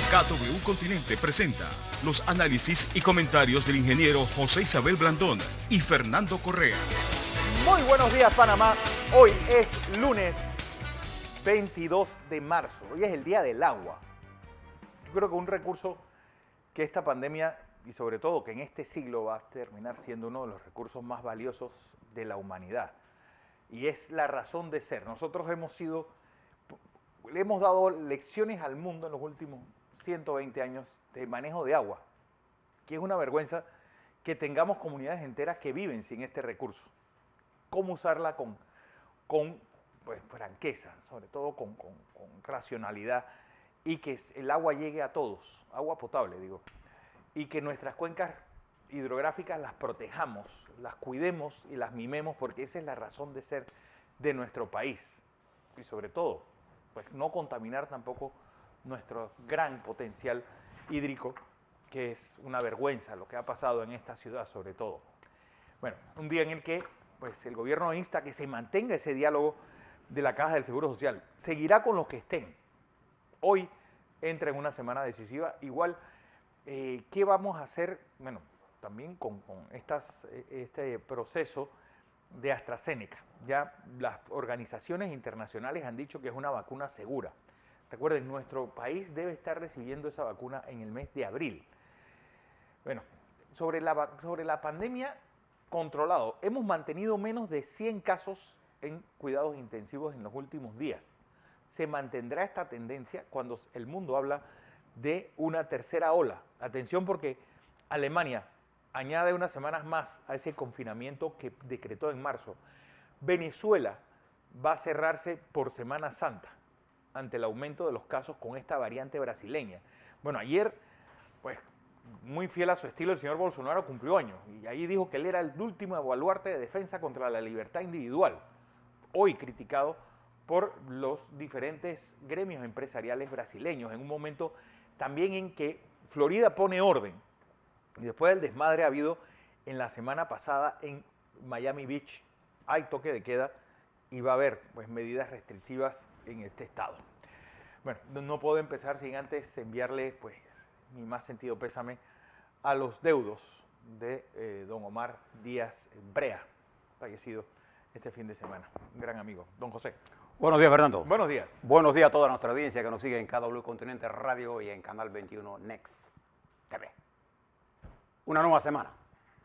KW Continente presenta los análisis y comentarios del ingeniero José Isabel Blandón y Fernando Correa. Muy buenos días, Panamá. Hoy es lunes 22 de marzo. Hoy es el Día del Agua. Yo creo que un recurso que esta pandemia, y sobre todo que en este siglo va a terminar siendo uno de los recursos más valiosos de la humanidad. Y es la razón de ser. Nosotros le hemos dado lecciones al mundo en los últimos 120 años de manejo de agua, que es una vergüenza que tengamos comunidades enteras que viven sin este recurso. Cómo usarla con pues, franqueza, sobre todo con racionalidad, y que el agua llegue a todos, agua potable, digo, y que nuestras cuencas hidrográficas las protejamos, las cuidemos y las mimemos, porque esa es la razón de ser de nuestro país. Y sobre todo, pues no contaminar tampoco nuestro gran potencial hídrico, que es una vergüenza lo que ha pasado en esta ciudad sobre todo. Bueno, un día en el que pues, el gobierno insta que se mantenga ese diálogo de la Caja del Seguro Social. Seguirá con los que estén. Hoy entra en una semana decisiva. Igual, ¿qué vamos a hacer? Bueno, también con este proceso de AstraZeneca. Ya las organizaciones internacionales han dicho que es una vacuna segura. Recuerden, nuestro país debe estar recibiendo esa vacuna en el mes de abril. Bueno, sobre la pandemia, controlado. Hemos mantenido menos de 100 casos en cuidados intensivos en los últimos días. Se mantendrá esta tendencia cuando el mundo habla de una tercera ola. Atención, porque Alemania añade unas semanas más a ese confinamiento que decretó en marzo. Venezuela va a cerrarse por Semana Santa ante el aumento de los casos con esta variante brasileña. Bueno, ayer, pues, muy fiel a su estilo, el señor Bolsonaro cumplió años y ahí dijo que él era el último baluarte de defensa contra la libertad individual, hoy criticado por los diferentes gremios empresariales brasileños, en un momento también en que Florida pone orden, y después del desmadre ha habido en la semana pasada en Miami Beach, hay toque de queda y va a haber pues, medidas restrictivas en este estado. Bueno, no puedo empezar sin antes enviarle pues, mi más sentido pésame a los deudos de don Omar Díaz Brea, fallecido este fin de semana. Un gran amigo. Don José. Buenos días, Fernando. Buenos días. Buenos días a toda nuestra audiencia que nos sigue en KW Continente Radio y en Canal 21 Next TV. Una nueva semana.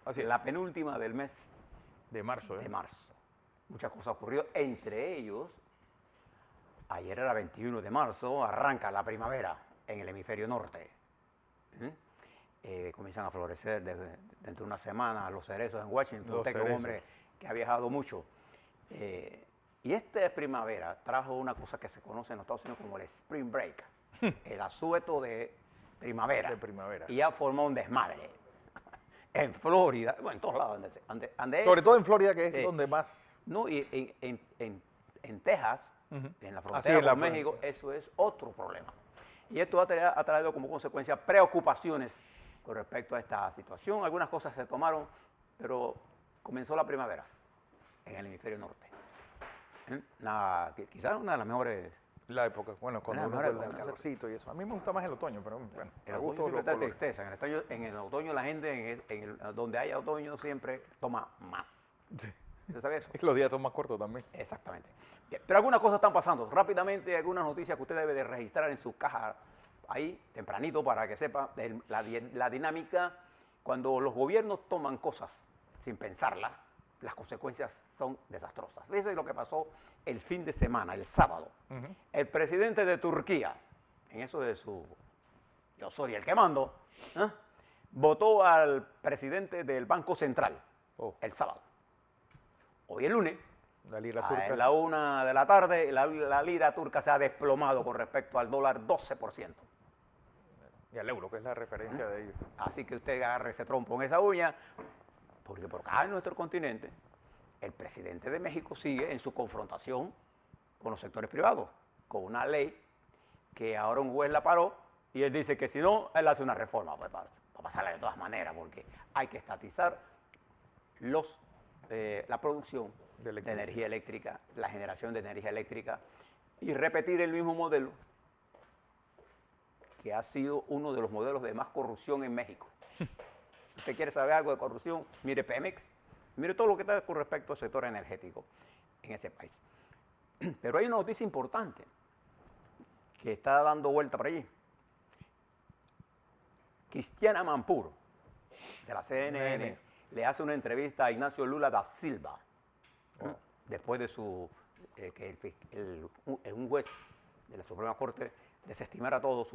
Así es. La penúltima del mes de marzo. De marzo. Muchas cosas ocurrió, entre ellos, ayer era 21 de marzo, arranca la primavera en el hemisferio norte. Comienzan a florecer dentro de una semana los cerezos en Washington. Usted que es un hombre que ha viajado mucho. Y esta primavera trajo una cosa que se conoce en los Estados Unidos como el Spring Break, el asueto de primavera. De primavera. Y ha formado un desmadre. En Florida, bueno, en todos lados. Sobre todo en Florida, que es donde más... No, y en Texas, en la frontera con México, eso es otro problema. Y esto ha traído como consecuencia preocupaciones con respecto a esta situación. Algunas cosas se tomaron, pero comenzó la primavera en el hemisferio norte. Quizás una de las mejores... La época, bueno, cuando uno vuelve el calorcito y eso. A mí me gusta más el otoño, pero bueno. El otoño siempre está tristeza. En el otoño la gente, donde haya otoño, siempre toma más. Sí. ¿Usted sabe eso? Los días son más cortos también. Exactamente. Bien, pero algunas cosas están pasando. Rápidamente, algunas noticias que usted debe de registrar en su caja ahí, tempranito, para que sepa la dinámica. Cuando los gobiernos toman cosas sin pensarlas, las consecuencias son desastrosas. Fíjese lo que pasó el fin de semana, el sábado. El presidente de Turquía, en eso de su yo soy el que mando, votó al presidente del Banco Central el sábado. Hoy el lunes, la lira turca. A la 1 de la tarde, la lira turca se ha desplomado con respecto al dólar 12%. Y al euro, que es la referencia de ellos. Así que usted agarre ese trompo en esa uña, porque por acá en nuestro continente, el presidente de México sigue en su confrontación con los sectores privados, con una ley que ahora un juez la paró y él dice que si no, él hace una reforma, pues, para pasarla de todas maneras, porque hay que estatizar la producción de energía eléctrica, la generación de energía eléctrica y repetir el mismo modelo que ha sido uno de los modelos de más corrupción en México. Si usted quiere saber algo de corrupción, mire Pemex, mire todo lo que está con respecto al sector energético en ese país. Pero hay una noticia importante que está dando vuelta por allí. Cristiana Mampur, de la CNN, le hace una entrevista a Ignacio Lula da Silva, después de que un juez de la Suprema Corte desestimara todas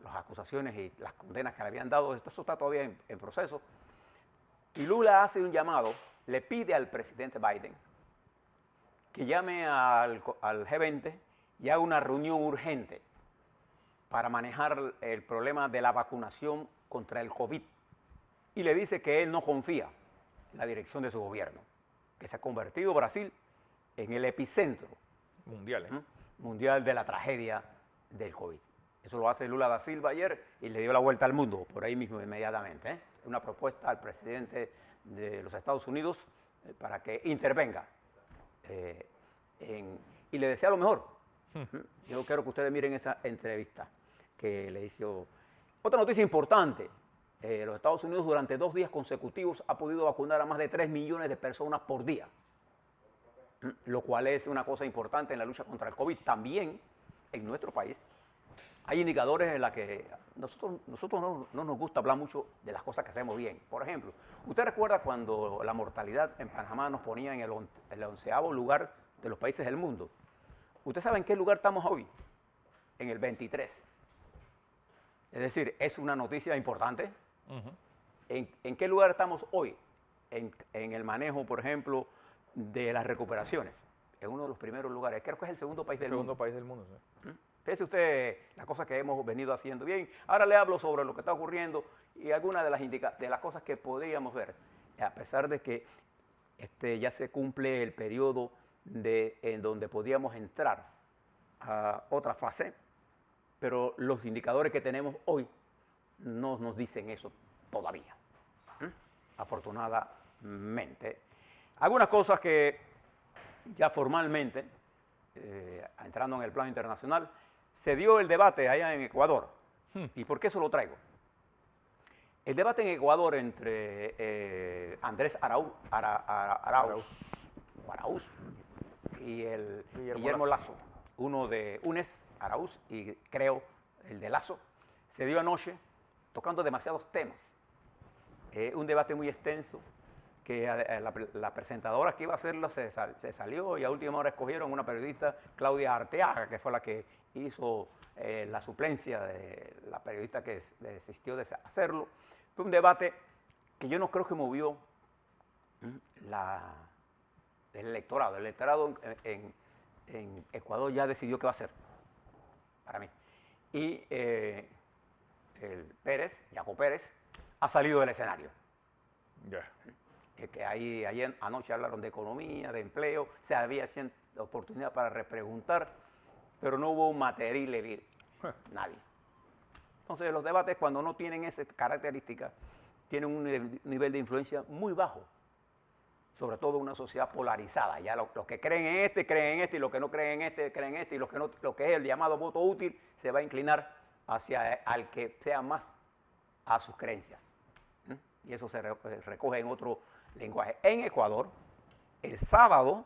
las acusaciones y las condenas que le habían dado. Eso está todavía en proceso. Y Lula hace un llamado, le pide al presidente Biden que llame al G20 y haga una reunión urgente para manejar el problema de la vacunación contra el COVID. Y le dice que él no confía en la dirección de su gobierno, que se ha convertido Brasil en el epicentro mundial de la tragedia del COVID. Eso lo hace Lula da Silva ayer y le dio la vuelta al mundo, por ahí mismo inmediatamente. Una propuesta al presidente de los Estados Unidos para que intervenga. Y le desea lo mejor. Yo quiero que ustedes miren esa entrevista que le hizo. Otra noticia importante. Los Estados Unidos durante 2 días consecutivos ha podido vacunar a más de 3 millones de personas por día, lo cual es una cosa importante en la lucha contra el COVID. También en nuestro país hay indicadores en los que nosotros no nos gusta hablar mucho de las cosas que hacemos bien. Por ejemplo, ¿usted recuerda cuando la mortalidad en Panamá nos ponía en el 11º lugar de los países del mundo? ¿Usted sabe en qué lugar estamos hoy? En el 23. Es decir, es una noticia importante. ¿En qué lugar estamos hoy? En el manejo, por ejemplo, de las recuperaciones. En uno de los primeros lugares. Creo que es el segundo país del mundo. Segundo país del mundo, sí. Fíjese usted las cosas que hemos venido haciendo bien. Ahora le hablo sobre lo que está ocurriendo y algunas de las cosas que podríamos ver. A pesar de que ya se cumple el periodo en donde podíamos entrar a otra fase, pero los indicadores que tenemos hoy no nos dicen eso todavía, afortunadamente. Algunas cosas que ya formalmente, entrando en el plano internacional, se dio el debate allá en Ecuador. ¿Y por qué eso lo traigo? El debate en Ecuador entre Andrés Arauz y el Guillermo Lasso, uno de UNES, Arauz, y creo el de Lasso, se dio anoche tocando demasiados temas. Un debate muy extenso que la presentadora que iba a hacerlo se salió y a última hora escogieron una periodista, Claudia Arteaga, que fue la que hizo la suplencia de la periodista que desistió de hacerlo. Fue un debate que yo no creo que movió el electorado. El electorado en Ecuador ya decidió qué va a hacer, para mí. Y el Jaco Pérez, ha salido del escenario. Que ahí anoche hablaron de economía, de empleo, se había oportunidad para repreguntar, pero no hubo un material, nadie. Entonces los debates, cuando no tienen esa característica, tienen un nivel de influencia muy bajo, sobre todo una sociedad polarizada. Ya los que creen en este, y los que no creen en este, creen en este, y lo que es el llamado voto útil se va a inclinar hacia al que sea más a sus creencias. Y eso se recoge en otro lenguaje. En Ecuador, el sábado,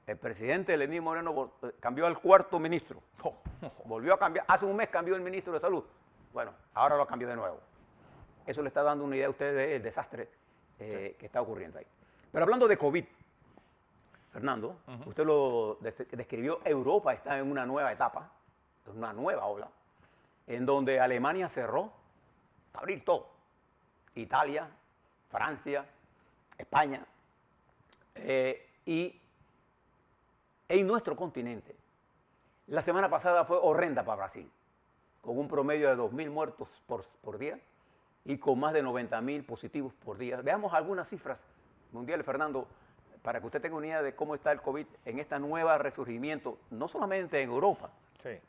el presidente Lenín Moreno cambió al 4º ministro. Volvió a cambiar. Hace un mes cambió el ministro de Salud. Bueno, ahora lo cambió de nuevo. Eso le está dando una idea a ustedes del desastre que está ocurriendo ahí. Pero hablando de COVID, Fernando, usted lo describió, Europa está en una nueva etapa, una nueva ola, en donde Alemania cerró, abrir todo. Italia, Francia, España, y en nuestro continente. La semana pasada fue horrenda para Brasil, con un promedio de 2.000 muertos por día y con más de 90.000 positivos por día. Veamos algunas cifras mundiales, Fernando, para que usted tenga una idea de cómo está el COVID en esta nueva resurgimiento, no solamente en Europa,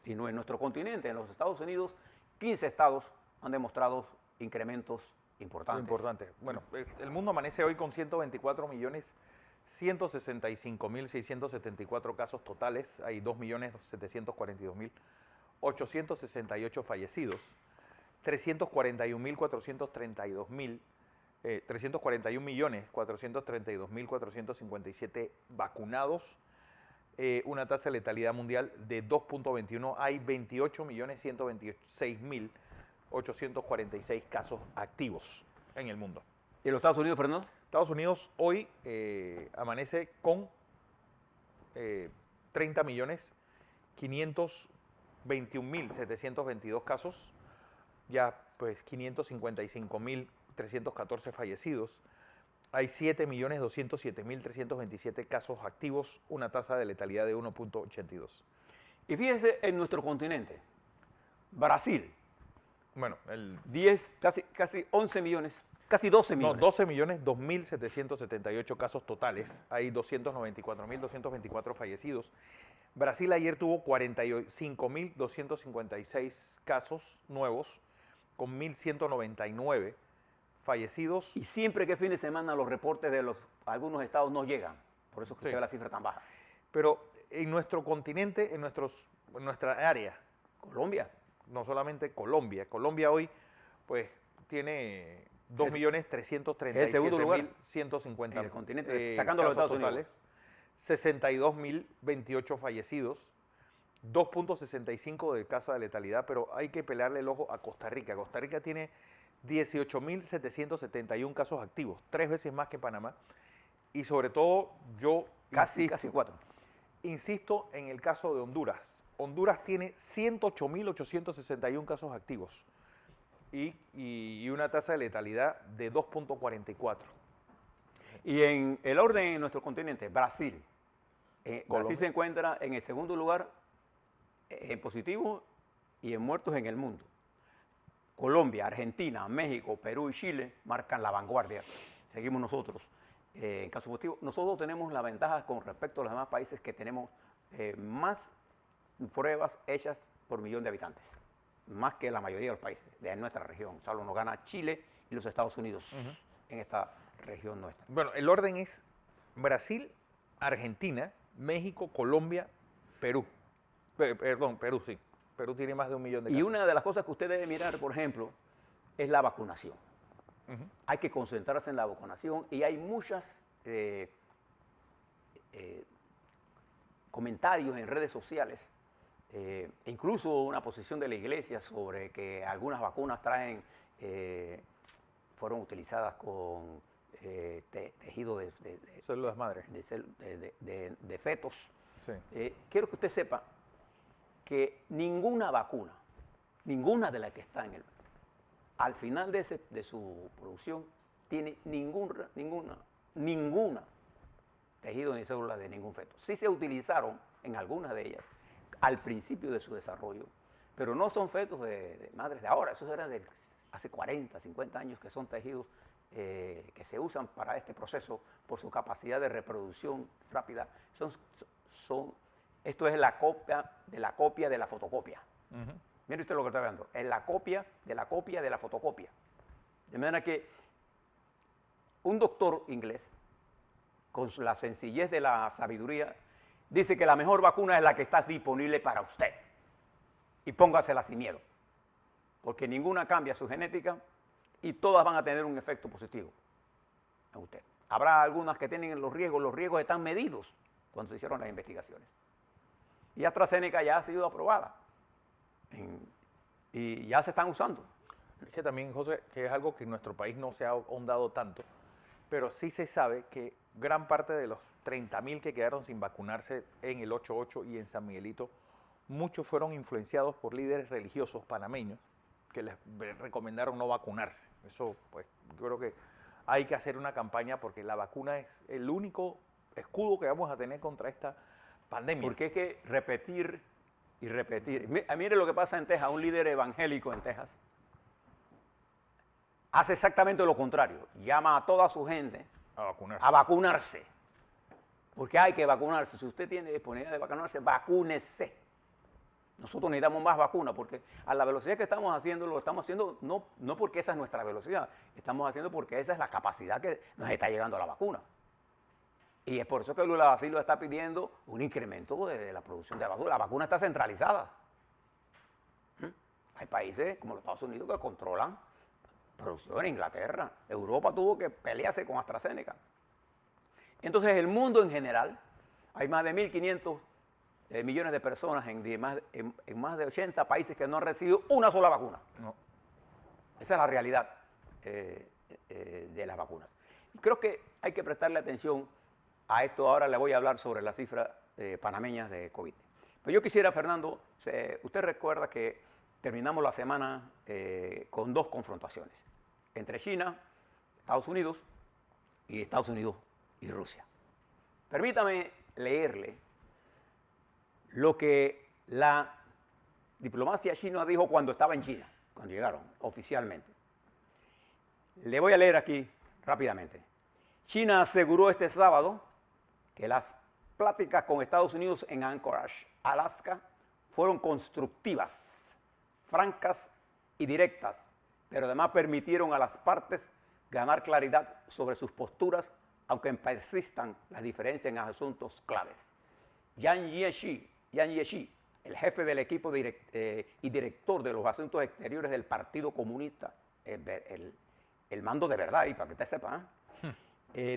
sino en nuestro continente. En los Estados Unidos, 15 estados han demostrado incrementos importantes. Bueno, el mundo amanece hoy con 124.165.674 casos totales. Hay 2.742.868 fallecidos. 341.432.457 vacunados, una tasa de letalidad mundial de 2.21. Hay 28.126.846 casos activos en el mundo. ¿Y en los Estados Unidos, Fernando? Estados Unidos hoy amanece con 30.521.722 casos, ya pues 555.314 fallecidos. Hay 7.207.327 casos activos, una tasa de letalidad de 1.82. Y fíjese en nuestro continente, Brasil, Bueno, 10, casi 11 millones, casi 12 no, millones. 12 millones 2.778 casos totales. Hay 294.224 fallecidos. Brasil ayer tuvo 45.256 casos nuevos, con 1.199 fallecidos. Y siempre que fin de semana los reportes de algunos estados no llegan. Por eso es que Sí. usted ve la cifra tan baja. Pero en nuestro continente, en nuestra área, Colombia. no solamente Colombia. Colombia hoy pues tiene el segundo lugar 2.037.150 en el continente, sacando los casos Estados Unidos. totales, 62.028 fallecidos, 2.65 de tasa de letalidad, pero hay que pelearle el ojo a Costa Rica. Costa Rica tiene 18.771 casos activos, 3 veces más que Panamá. Y sobre todo, yo Casi 4. insisto en el caso de Honduras. Honduras tiene 108.861 casos activos y una tasa de letalidad de 2.44. Y en el orden en nuestro continente, Brasil. Brasil Colombia. se encuentra en el segundo lugar en positivos y en muertos en el mundo. Colombia, Argentina, México, Perú y Chile marcan la vanguardia. Seguimos nosotros. En caso positivo, nosotros tenemos la ventaja con respecto a los demás países que tenemos más pruebas hechas por millón de habitantes, más que la mayoría de los países de nuestra región. Solo nos gana Chile y los Estados Unidos en esta región nuestra. Bueno, el orden es Brasil, Argentina, México, Colombia, Perú. Perdón, Perú, sí. Perú tiene más de 1 millón de casos. Y una de las cosas que usted debe mirar, por ejemplo, es la vacunación. Hay que concentrarse en la vacunación y hay muchas comentarios en redes sociales, incluso una posición de la iglesia sobre que algunas vacunas fueron utilizadas con tejido de Células madre. de fetos. Sí. Quiero que usted sepa que ninguna vacuna, ninguna de las que está al final de su producción, tiene ninguna tejido ni célula de ningún feto. Sí se utilizaron en algunas de ellas al principio de su desarrollo, pero no son fetos de madres de ahora, eso era de hace 40, 50 años que son tejidos que se usan para este proceso por su capacidad de reproducción rápida. Esto es la copia de la fotocopia. Mire usted lo que está viendo. Es la copia de la fotocopia. De manera que un doctor inglés, con la sencillez de la sabiduría, dice que la mejor vacuna es la que está disponible para usted. Y póngasela sin miedo. Porque ninguna cambia su genética y todas van a tener un efecto positivo a usted. Habrá algunas que tienen los riesgos están medidos cuando se hicieron las investigaciones. Y AstraZeneca ya ha sido aprobada y ya se están usando. Es que también, José, que es algo que en nuestro país no se ha ahondado tanto, pero sí se sabe que gran parte de los 30.000 que quedaron sin vacunarse en el 8-8 y en San Miguelito, muchos fueron influenciados por líderes religiosos panameños que les recomendaron no vacunarse. Eso, pues, yo creo que hay que hacer una campaña porque la vacuna es el único escudo que vamos a tener contra esta pandemia. Porque es que repetir y repetir. Mire lo que pasa en Texas, un líder evangélico en Texas hace exactamente lo contrario. Llama a toda su gente a vacunarse. Porque hay que vacunarse. Si usted tiene disponibilidad de vacunarse, vacúnese. Nosotros necesitamos más vacunas porque a la velocidad que estamos haciendo, lo estamos haciendo no porque esa es nuestra velocidad, estamos haciendo porque esa es la capacidad que nos está llegando a la vacuna. Y es por eso que Lula da Silva está pidiendo un incremento de la producción de vacunas. La vacuna está centralizada. Hay países como los Estados Unidos que controlan producción. Inglaterra, Europa tuvo que pelearse con AstraZeneca. Entonces, el mundo en general, hay más de 1.500 millones de personas en más de 80 países que no han recibido una sola vacuna. No. Esa es la realidad de las vacunas. Y creo que hay que prestarle atención a esto. Ahora le voy a hablar sobre las cifras panameñas de COVID. Pero yo quisiera, Fernando, usted recuerda que terminamos la semana con dos confrontaciones entre China, Estados Unidos y Rusia. Permítame leerle lo que la diplomacia china dijo cuando estaba en China, cuando llegaron oficialmente. Le voy a leer aquí rápidamente. China aseguró este sábado que las pláticas con Estados Unidos en Anchorage, Alaska, fueron constructivas, francas y directas, pero además permitieron a las partes ganar claridad sobre sus posturas, aunque persistan las diferencias en asuntos claves. Yang Jiechi, el jefe del equipo y director de los asuntos exteriores del Partido Comunista, el mando de verdad, y para que usted sepa,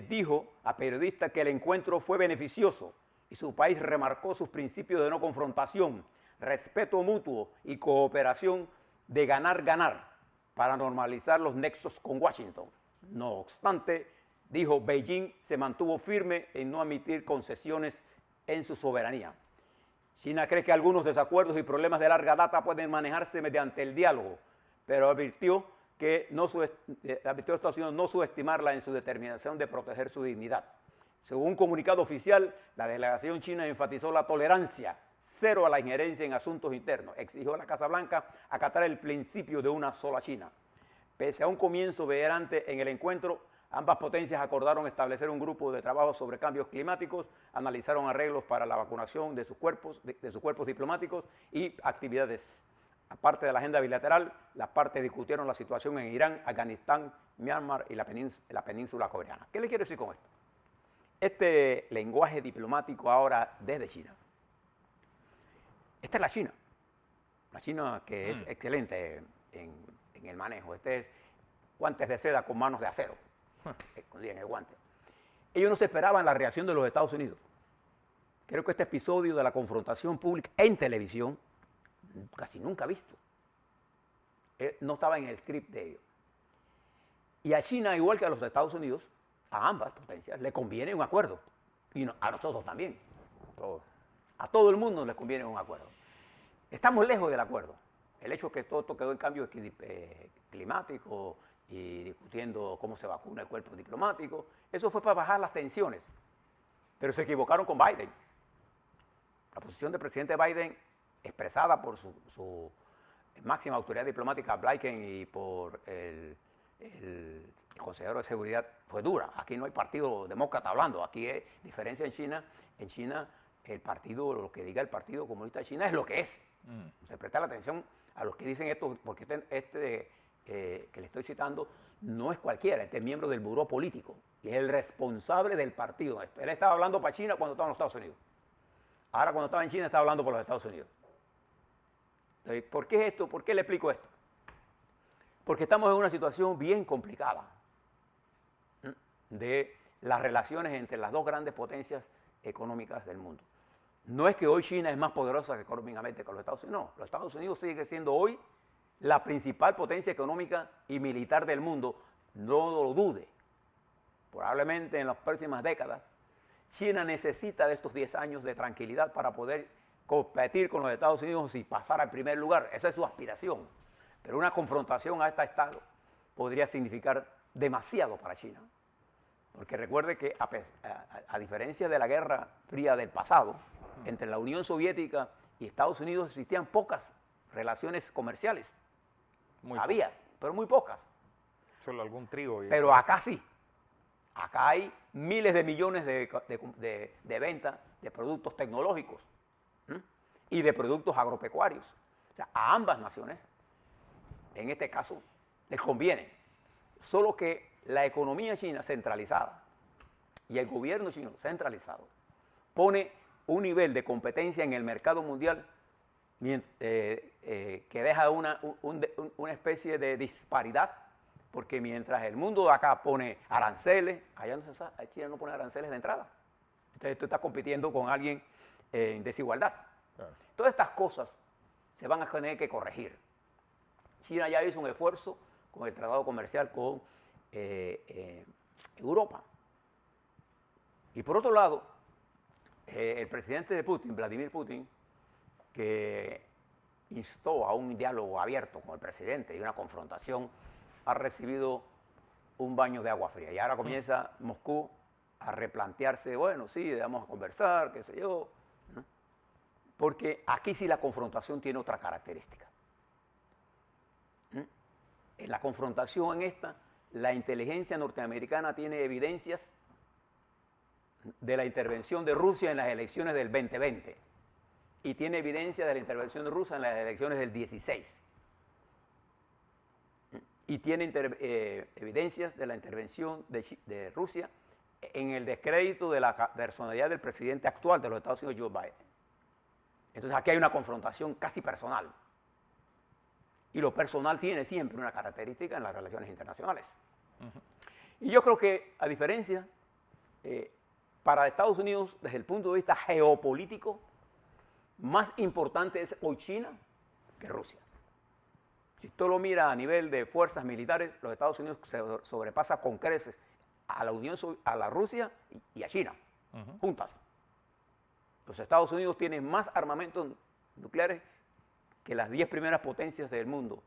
dijo a periodistas que el encuentro fue beneficioso y su país remarcó sus principios de no confrontación, respeto mutuo y cooperación de ganar-ganar para normalizar los nexos con Washington. No obstante, dijo, Beijing se mantuvo firme en no admitir concesiones en su soberanía. China cree que algunos desacuerdos y problemas de larga data pueden manejarse mediante el diálogo, pero advirtió a Estados Unidos no subestimarla en su determinación de proteger su dignidad. Según un comunicado oficial, la delegación china enfatizó la tolerancia cero a la injerencia en asuntos internos. Exigió a la Casa Blanca acatar el principio de una sola China. Pese a un comienzo beligerante en el encuentro, ambas potencias acordaron establecer un grupo de trabajo sobre cambios climáticos, analizaron arreglos para la vacunación de sus cuerpos diplomáticos y actividades. Aparte de la agenda bilateral, las partes discutieron la situación en Irán, Afganistán, Myanmar y la península coreana. ¿Qué le quiero decir con esto? Este lenguaje diplomático ahora desde China. Esta es la China que es excelente en el manejo. Este es guantes de seda con manos de acero, escondidas en el guante. Ellos no se esperaban la reacción de los Estados Unidos. Creo que este episodio de la confrontación pública en televisión, casi nunca visto, no estaba en el script de ellos. Y a China, igual que a los Estados Unidos, a ambas potencias, le conviene un acuerdo. Y a nosotros también. A todo el mundo le conviene un acuerdo. Estamos lejos del acuerdo. El hecho es que todo esto quedó en cambio climático y discutiendo cómo se vacuna el cuerpo diplomático, eso fue para bajar las tensiones. Pero se equivocaron con Biden. La posición del presidente Biden, expresada por su máxima autoridad diplomática, Blinken, y por el consejero de seguridad, fue dura. Aquí no hay partido demócrata hablando. Aquí hay diferencia en China. En China, el partido, lo que diga el Partido Comunista de China es lo que es. Se presta la atención a los que dicen esto, porque que le estoy citando no es cualquiera, este es miembro del buró político y es el responsable del partido. Él estaba hablando para China cuando estaba en los Estados Unidos. Ahora cuando estaba en China estaba hablando por los Estados Unidos. Entonces, ¿por qué esto? ¿Por qué le explico esto? Porque estamos en una situación bien complicada de las relaciones entre las dos grandes potencias económicas del mundo. No es que hoy China es más poderosa económicamente que los Estados Unidos, no. Los Estados Unidos sigue siendo hoy la principal potencia económica y militar del mundo, no lo dude. Probablemente en las próximas décadas, China necesita de estos 10 años de tranquilidad para poder competir con los Estados Unidos y pasar al primer lugar. Esa es su aspiración. Pero una confrontación a este estado podría significar demasiado para China. Porque recuerde que a diferencia de la Guerra Fría del pasado, entre la Unión Soviética y Estados Unidos existían pocas relaciones comerciales. Había, pero muy pocas. Solo algún trigo. Pero acá sí. Acá hay miles de millones de ventas de productos tecnológicos y de productos agropecuarios. O sea, a ambas naciones, en este caso, les conviene. Solo que la economía china centralizada y el gobierno chino centralizado pone un nivel de competencia en el mercado mundial que deja una especie de disparidad, porque mientras el mundo de acá pone aranceles, allá no se sabe, China no pone aranceles de entrada. Entonces tú estás compitiendo con alguien en desigualdad. Claro. Todas estas cosas se van a tener que corregir. China ya hizo un esfuerzo con el tratado comercial con Europa. Y por otro lado, el presidente de Putin, Vladimir Putin, que instó a un diálogo abierto con el presidente y una confrontación, ha recibido un baño de agua fría. Y ahora comienza Moscú a replantearse, bueno, sí, vamos a conversar, qué sé yo, ¿no? Porque aquí sí la confrontación tiene otra característica. En la confrontación en esta, la inteligencia norteamericana tiene evidencias de la intervención de Rusia en las elecciones del 2020 y tiene evidencia de la intervención de Rusia en las elecciones del 16 y tiene evidencias de la intervención de Rusia en el descrédito de la personalidad del presidente actual de los Estados Unidos, Joe Biden. Entonces aquí hay una confrontación casi personal. Y lo personal tiene siempre una característica en las relaciones internacionales. Y yo creo que, a diferencia, para Estados Unidos, desde el punto de vista geopolítico, más importante es hoy China que Rusia. Si usted lo mira a nivel de fuerzas militares, los Estados Unidos se sobrepasa con creces a la Rusia y a China, juntas. Los Estados Unidos tienen más armamentos nucleares que las 10 primeras potencias del mundo,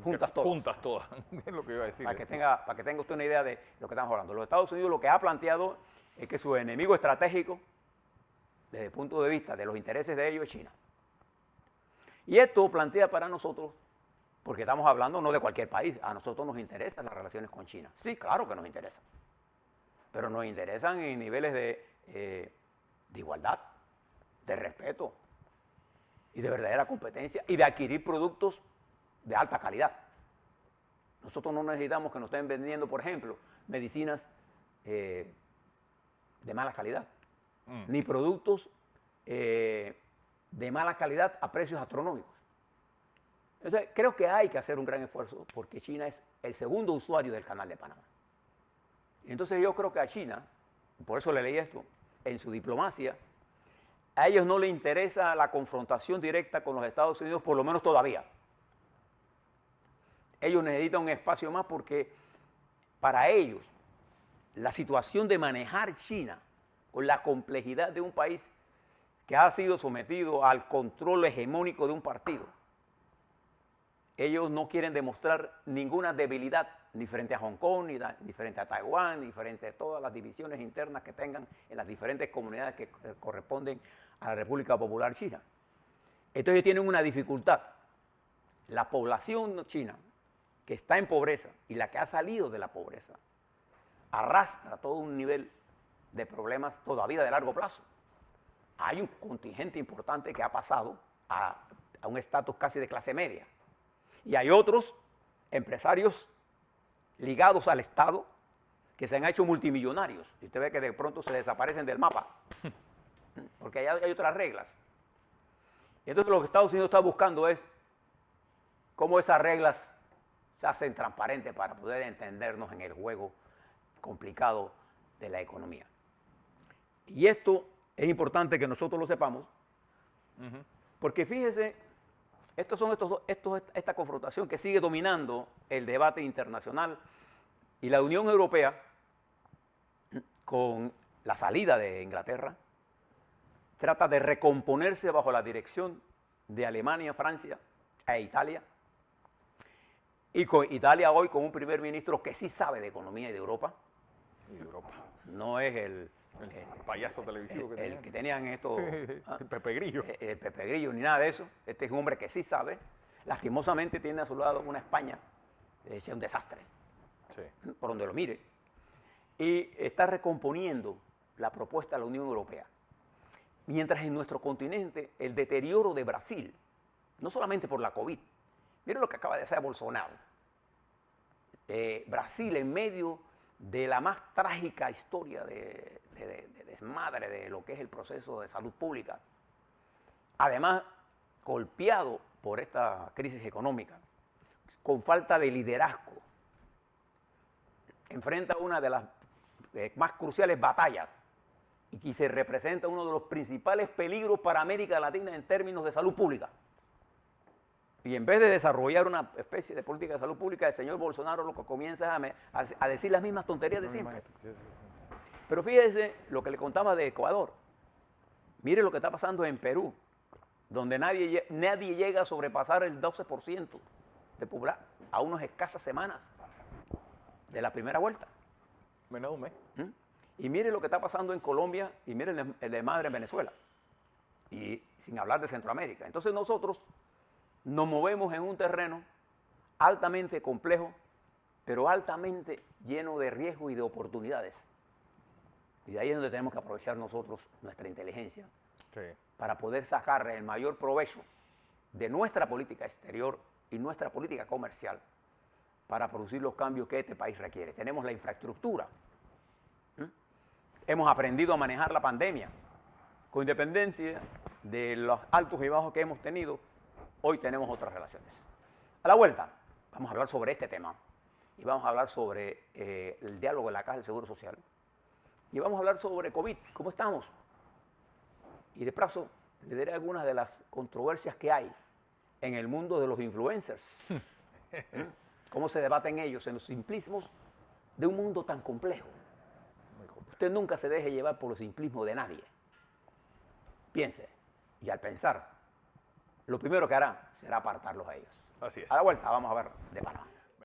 juntas todas. Juntas todas, es lo que iba a decir. Para que tenga usted una idea de lo que estamos hablando. Los Estados Unidos lo que ha planteado es que su enemigo estratégico, desde el punto de vista de los intereses de ellos, es China. Y esto plantea para nosotros, porque estamos hablando no de cualquier país, a nosotros nos interesan las relaciones con China. Sí, claro que nos interesan, pero nos interesan en niveles de igualdad, de respeto y de verdadera competencia y de adquirir productos de alta calidad. Nosotros no necesitamos que nos estén vendiendo, por ejemplo, medicinas de mala calidad, ni productos de mala calidad a precios astronómicos. Entonces, creo que hay que hacer un gran esfuerzo porque China es el segundo usuario del Canal de Panamá. Entonces yo creo que a China, por eso le leí esto, en su diplomacia, a ellos no les interesa la confrontación directa con los Estados Unidos, por lo menos todavía. Ellos necesitan un espacio más porque para ellos la situación de manejar China con la complejidad de un país que ha sido sometido al control hegemónico de un partido, ellos no quieren demostrar ninguna debilidad ni frente a Hong Kong, ni frente a Taiwán, ni frente a todas las divisiones internas que tengan en las diferentes comunidades que corresponden a la República Popular China. Entonces tienen una dificultad. La población china que está en pobreza y la que ha salido de la pobreza arrastra todo un nivel de problemas todavía de largo plazo. Hay un contingente importante que ha pasado a un estatus casi de clase media. Y hay otros empresarios ligados al Estado que se han hecho multimillonarios. Y usted ve que de pronto se desaparecen del mapa, porque hay otras reglas. Y entonces lo que Estados Unidos está buscando es cómo esas reglas se hacen transparentes para poder entendernos en el juego complicado de la economía. Y esto es importante que nosotros lo sepamos, porque fíjese, esta confrontación que sigue dominando el debate internacional y la Unión Europea, con la salida de Inglaterra, trata de recomponerse bajo la dirección de Alemania, Francia e Italia. Y con Italia hoy con un primer ministro que sí sabe de economía y de Europa. No es el payaso televisivo que tenían estos. Sí, el Pepe Grillo. El Pepe Grillo, ni nada de eso. Este es un hombre que sí sabe. Lastimosamente tiene a su lado una España hecha un desastre, sí, por donde lo mire. Y está recomponiendo la propuesta de la Unión Europea. Mientras en nuestro continente el deterioro de Brasil, no solamente por la COVID, miren lo que acaba de hacer Bolsonaro. Brasil, en medio de la más trágica historia de desmadre de lo que es el proceso de salud pública, además golpeado por esta crisis económica, con falta de liderazgo, enfrenta una de las más cruciales batallas y que se representa uno de los principales peligros para América Latina en términos de salud pública. Y en vez de desarrollar una especie de política de salud pública, el señor Bolsonaro lo que comienza a decir las mismas tonterías de siempre. Pero fíjese lo que le contaba de Ecuador. Mire lo que está pasando en Perú, donde nadie llega a sobrepasar el 12% de población a unas escasas semanas de la primera vuelta. Menos de un mes. Y mire lo que está pasando en Colombia y mire el de madre en Venezuela. Y sin hablar de Centroamérica. Entonces nosotros nos movemos en un terreno altamente complejo, pero altamente lleno de riesgos y de oportunidades. Y de ahí es donde tenemos que aprovechar nosotros nuestra inteligencia para poder sacar el mayor provecho de nuestra política exterior y nuestra política comercial para producir los cambios que este país requiere. Tenemos la infraestructura. Hemos aprendido a manejar la pandemia. Con independencia de los altos y bajos que hemos tenido, hoy tenemos otras relaciones. A la vuelta, vamos a hablar sobre este tema. Y vamos a hablar sobre el diálogo de la Caja del Seguro Social. Y vamos a hablar sobre COVID, cómo estamos. Y de paso, le diré algunas de las controversias que hay en el mundo de los influencers. Cómo se debaten ellos en los simplismos de un mundo tan complejo. Usted nunca se deje llevar por los simplismos de nadie. Piense, y al pensar, lo primero que hará será apartarlos a ellos. Así es. A la vuelta, vamos a ver de Panamá.